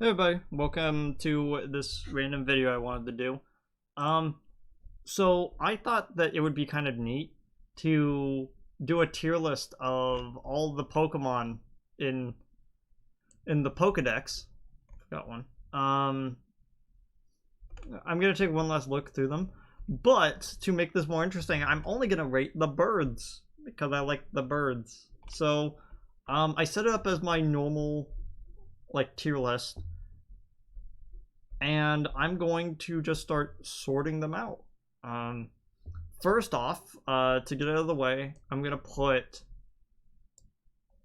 Hey everybody, welcome to this random video I wanted to do. Um, so I thought that it would be kind of neat to do a tier list of all the Pokemon in the Pokedex. Got one. I'm gonna take one last look through them, but to make this more interesting, I'm only gonna rate the birds because I like the birds. So, I set it up as my normal like tier list, and I'm going to just start sorting them out. Um, First off, to get out of the way, I'm gonna put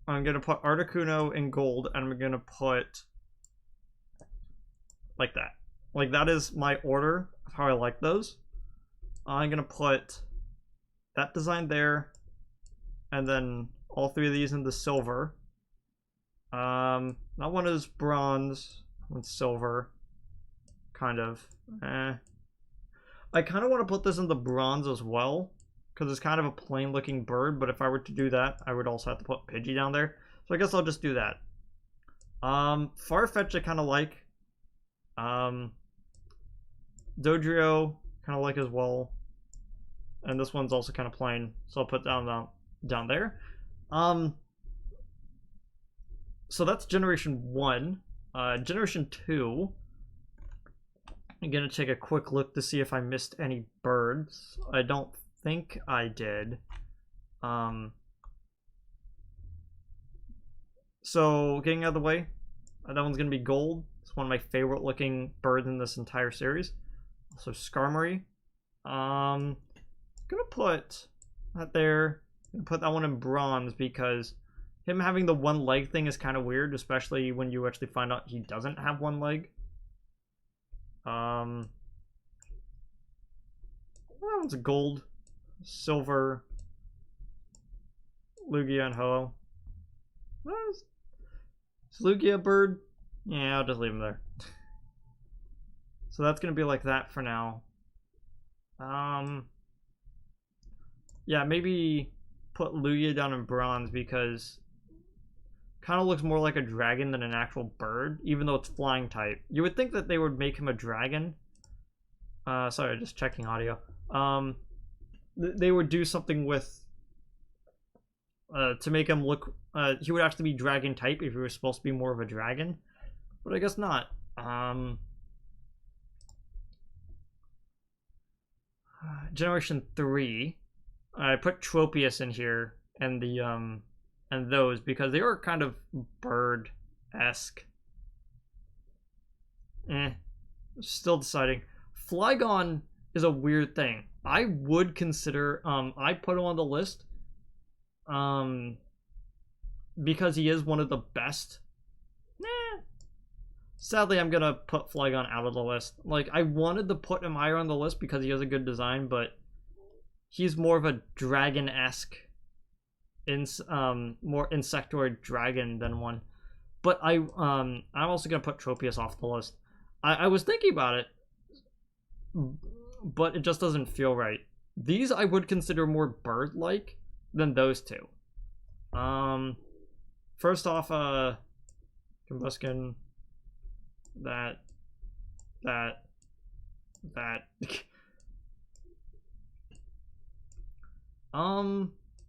Articuno in gold, and I'm gonna put like that. Like that is my order of how I like those. I'm gonna put that design there, and then all three of these into silver. That one is bronze, one's silver. Kind of. I kind of want to put this in the bronze as well, because it's kind of a plain looking bird, but if I were to do that, I would also have to put Pidgey down there. So I guess I'll just do that. Farfetch I kind of like. Dodrio kind of like as well. And this one's also kind of plain, so I'll put down there. So that's generation 1. Generation 2, I'm gonna take a quick look to see if I missed any birds. I don't think I did. So getting out of the way, that one's gonna be gold. It's one of my favorite looking birds in this entire series. Also Skarmory. Gonna put that there. Gonna put that one in bronze because him having the one leg thing is kind of weird, especially when you actually find out he doesn't have one leg. That one's gold, silver, Lugia, and Ho. Is Lugia a bird? Yeah, I'll just leave him there. So that's gonna be like that for now. Yeah, maybe put Lugia down in bronze because kind of looks more like a dragon than an actual bird, even though it's flying type. You would think that they would make him a dragon. Sorry, just checking audio. They would do something with to make him look. He would actually be dragon type if he was supposed to be more of a dragon, but I guess not. Generation 3, I put Tropius in here and the and those because they are kind of bird-esque. Still deciding. Flygon is a weird thing. I would consider I put him on the list because he is one of the best. Sadly, I'm gonna put Flygon out of the list. Like, I wanted to put him higher on the list because he has a good design, but he's more of a dragon-esque, more insectoid dragon than one. But I'm also gonna put Tropius off the list. I was thinking about it, but it just doesn't feel right. These I would consider more bird-like than those two. First off, Combuskin, that.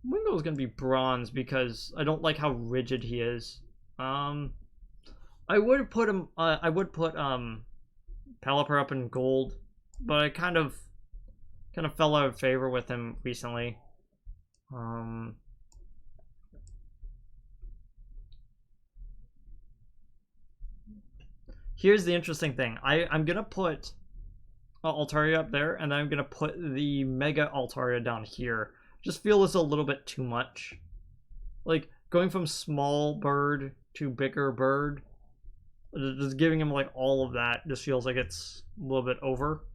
Wingull's gonna be bronze because I don't like how rigid he is. I would put him. I would put Pelipper up in gold, but I kind of fell out of favor with him recently. Here's the interesting thing. I'm gonna put Altaria up there, and then I'm gonna put the Mega Altaria down here. Just feel it's a little bit too much. Like going from small bird to bigger bird, just giving him like all of that just feels like it's a little bit over.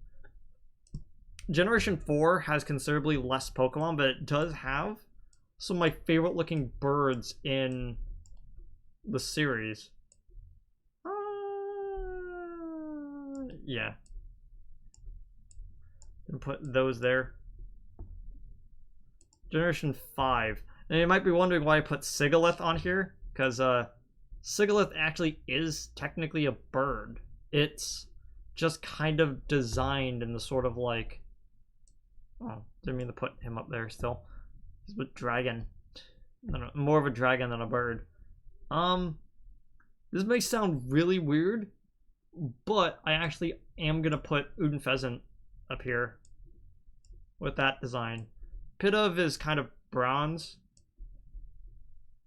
Generation 4 has considerably less Pokemon, but it does have some of my favorite looking birds in the series. Yeah. And put those there. Generation 5. And you might be wondering why I put Sigalith on here, because Sigalith actually is technically a bird. It's just kind of designed in the sort of like... Oh, didn't mean to put him up there still. He's a dragon. More of a dragon than a bird. This may sound really weird, but I actually am gonna put Uden Pheasant up here with that design. Pidove is kind of bronze.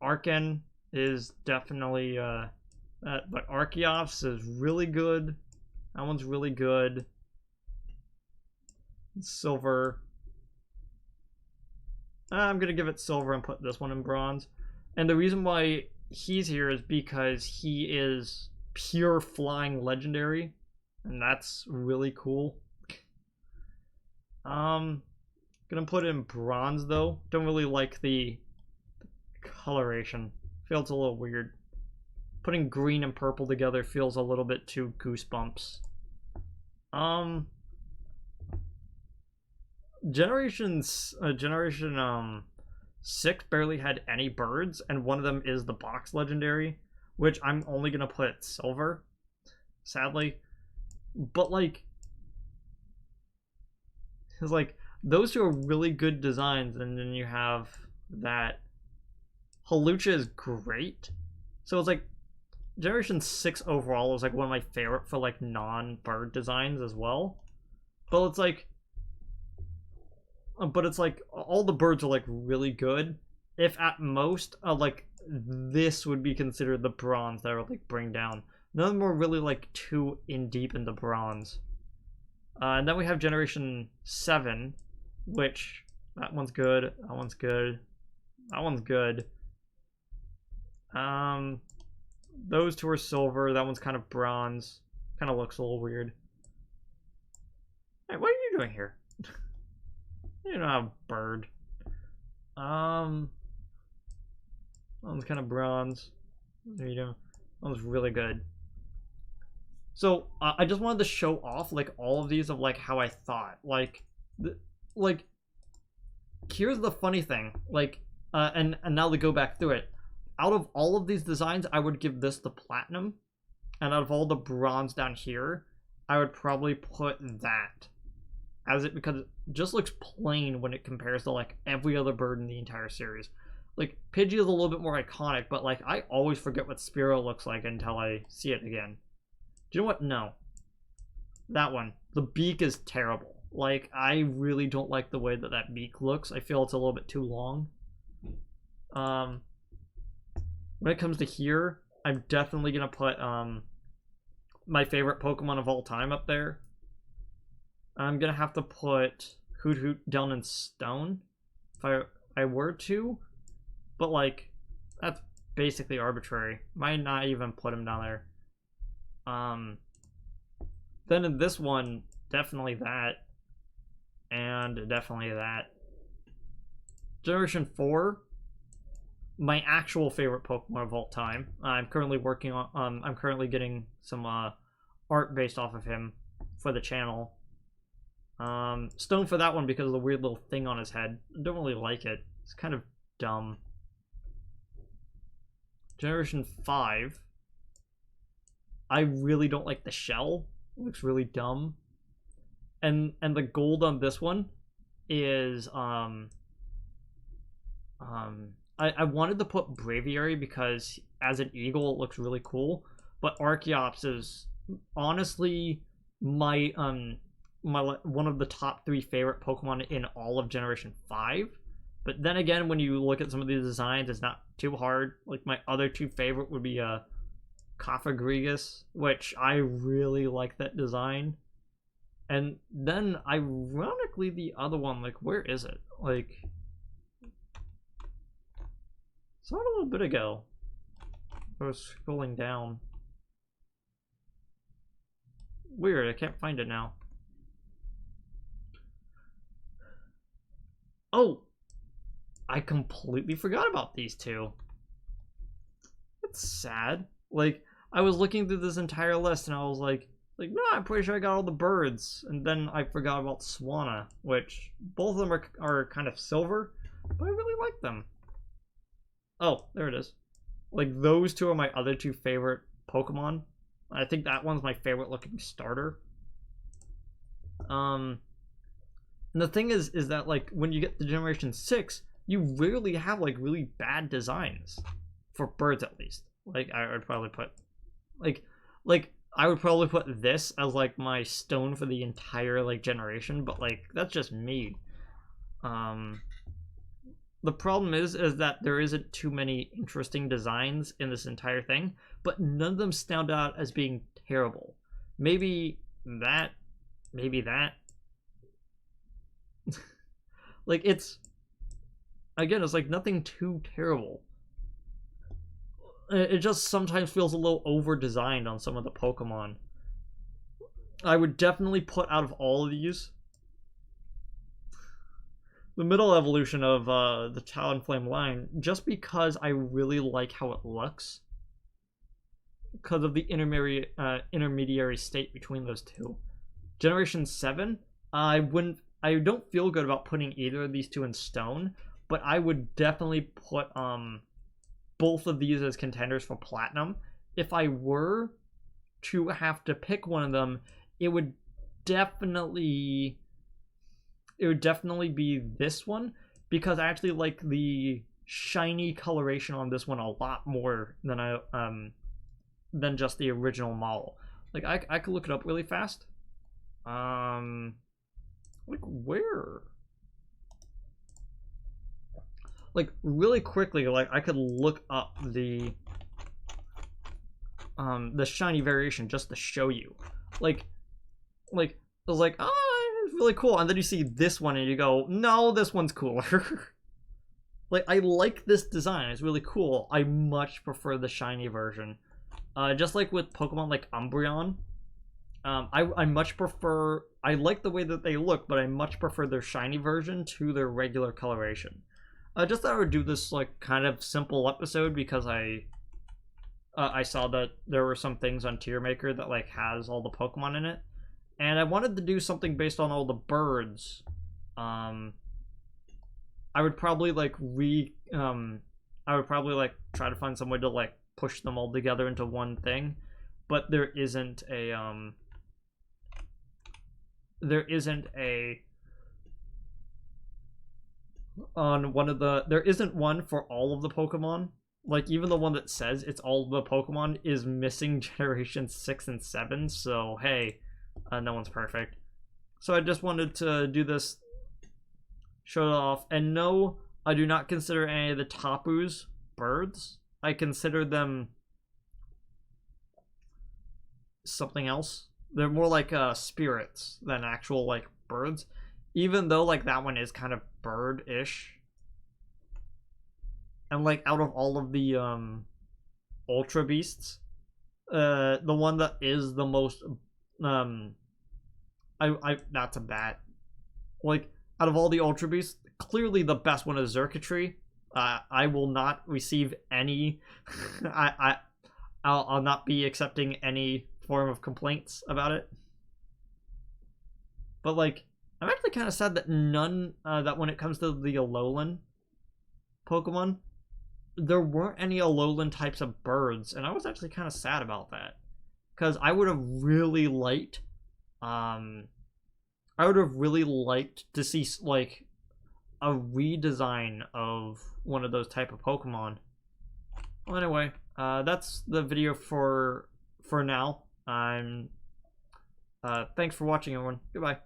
Arken is definitely but Archeops is really good. That one's really good. Silver. I'm gonna give it silver and put this one in bronze. And the reason why he's here is because he is pure flying legendary, and that's really cool. Gonna put it in bronze though. Don't really like the coloration. Feels a little weird. Putting green and purple together feels a little bit too Goosebumps. Generation 6 barely had any birds, and one of them is the box legendary, which I'm only gonna put silver, sadly. But like, it's like those two are really good designs, and then you have that Halucha is great. So it's like Generation 6 overall is like one of my favorite for like non-bird designs as well. But it's like all the birds are like really good. If at most like this would be considered the bronze that I would like bring down. None of them are really like too in deep into bronze. And then we have Generation 7, which that one's good, that one's good, that one's good. Those two are silver, that one's kind of bronze. Kind of looks a little weird. Hey, what are you doing here? You're not a bird. That one's kind of bronze. There you go. That one's really good. So I just wanted to show off like all of these of like how I thought. Like here's the funny thing. Like and now to go back through it. Out of all of these designs, I would give this the platinum, and out of all the bronze down here, I would probably put that as it, because it just looks plain when it compares to like every other bird in the entire series. Like Pidgey is a little bit more iconic, but like I always forget what Spearow looks like until I see it again. Do you know what? No. That one. The beak is terrible. Like, I really don't like the way that that beak looks. I feel it's a little bit too long. When it comes to here, I'm definitely going to put my favorite Pokemon of all time up there. I'm going to have to put Hoot Hoot down in stone if I were to. But, like, that's basically arbitrary. Might not even put him down there. Then in this one, definitely that. And definitely that. Generation 4, my actual favorite Pokemon of all time. I'm currently working on, I'm currently getting some art based off of him for the channel. Stone for that one because of the weird little thing on his head. I don't really like it. It's kind of dumb. Generation 5. I really don't like the shell. It looks really dumb. And the gold on this one is I wanted to put Braviary because as an eagle it looks really cool, but Archeops is honestly my one of the top 3 favorite Pokemon in all of Generation 5. But then again, when you look at some of these designs, it's not too hard. Like my other 2 favorite would be Cofagrigus, which I really like that design. And then ironically the other one, like where is it? Like saw it a little bit ago. I was scrolling down. Weird, I can't find it now. Oh, I completely forgot about these 2. It's sad. Like, I was looking through this entire list and I was like, no, I'm pretty sure I got all the birds. And then I forgot about Swanna, which both of them are kind of silver, but I really like them. Oh, there it is. Like, those two are my other two favorite Pokemon. I think that one's my favorite looking starter. And the thing is that, like, when you get to Generation 6, you rarely have, like, really bad designs. For birds, at least. Like, I would probably put... Like, I would probably put this as, like, my stone for the entire, like, generation. But, like, that's just me. The problem is that there isn't too many interesting designs in this entire thing. But none of them stand out as being terrible. Maybe that... Maybe that... Like, it's... Again, it's like nothing too terrible. It just sometimes feels a little over-designed on some of the Pokemon. I would definitely put out of all of these the middle evolution of the Talonflame line, just because I really like how it looks. Because of the intermediary state between those two. Generation 7, I don't feel good about putting either of these two in stone, but I would definitely put both of these as contenders for platinum. If I were to have to pick one of them, it would definitely be this one, because I actually like the shiny coloration on this one a lot more than just the original model. Like, I could look it up really fast. Like, where? Like, really quickly, like, I could look up the shiny variation just to show you. Like I was like, oh, it's really cool, and then you see this one and you go, no, this one's cooler. Like, I like this design, it's really cool. I much prefer the shiny version. Just like with Pokemon like Umbreon, I much prefer, I like the way that they look, but I much prefer their shiny version to their regular coloration. Just thought I would do this, like, kind of simple episode because I saw that there were some things on Tier Maker that, like, has all the Pokemon in it, and I wanted to do something based on all the birds. I would probably like try to find some way to, like, push them all together into one thing, but there isn't one for all of the Pokemon. Like, even the one that says it's all of the Pokemon is missing Generation 6 and 7, so hey, no one's perfect. So I just wanted to do this, show it off, and no, I do not consider any of the Tapus birds. I consider them something else. They're more like spirits than actual, like, birds. Even though, like, that one is kind of bird-ish. And, like, out of all of the Ultra Beasts, the one that is the most that's a bat. Like, out of all the Ultra Beasts, clearly the best one is Xurkitree. I will not receive any I'll not be accepting any form of complaints about it. But, like, I'm actually kind of sad that that when it comes to the Alolan Pokemon, there weren't any Alolan types of birds, and I was actually kind of sad about that. Because I would have really liked, to see, like, a redesign of one of those type of Pokemon. Well, anyway, that's the video for now. Thanks for watching, everyone. Goodbye.